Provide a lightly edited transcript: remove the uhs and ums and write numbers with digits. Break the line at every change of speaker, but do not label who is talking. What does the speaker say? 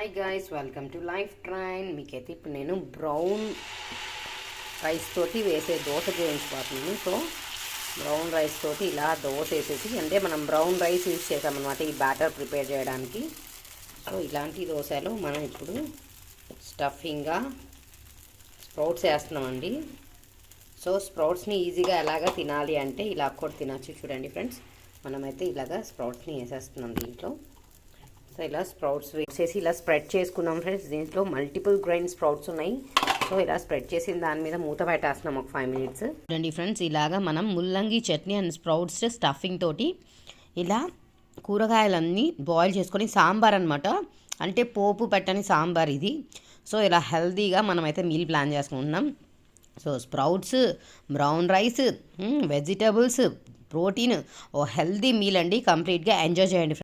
Hi guys, welcome to life train. మీకైతే ఇప్పుడు నేను బ్రౌన్ రైస్ తోటి వేసే దోశ చేయించుకోతున్నాను. సో బ్రౌన్ రైస్ తోటి ఇలా దోశ వేసేసి, అంటే మనం బ్రౌన్ రైస్ యూజ్ చేసామన్నమాట ఈ బ్యాటర్ ప్రిపేర్ చేయడానికి. సో ఇలాంటి దోశలు మనం ఇప్పుడు స్టఫింగ్గా స్ప్రౌట్స్ వేస్తున్నామండి. సో స్ప్రౌట్స్ని ఈజీగా ఎలాగా తినాలి అంటే ఇలా కూడా తినచ్చు. చూడండి ఫ్రెండ్స్, మనమైతే ఇలాగా స్ప్రౌట్స్ని వేసేస్తున్నాం దీంట్లో. సో ఇలా స్ప్రౌట్స్ వేసేసి ఇలా స్ప్రెడ్ చేసుకున్నాం ఫ్రెండ్స్. దీంట్లో మల్టిపుల్ గ్రైన్ స్ప్రౌట్స్ ఉన్నాయి. సో ఇలా స్ప్రెడ్ చేసిన దాని మీద మూత పెట్టేస్తున్నాం ఒక 5 minutes. చూడండి ఫ్రెండ్స్, ఇలాగా మనం ముల్లంగి చట్నీ అండ్ స్ప్రౌట్స్ స్టఫింగ్ తోటి ఇలా కూరగాయలన్నీ బాయిల్ చేసుకొని సాంబార్ అనమాట, అంటే పోపు పెట్టని సాంబార్ ఇది. సో ఇలా హెల్తీగా మనమైతే మీల్ ప్లాన్ చేసుకుంటున్నాం. So sprouts, brown rice, vegetables, protein, ఓ హెల్తీ మీల్ అండి. కంప్లీట్గా ఎంజాయ్ చేయండి.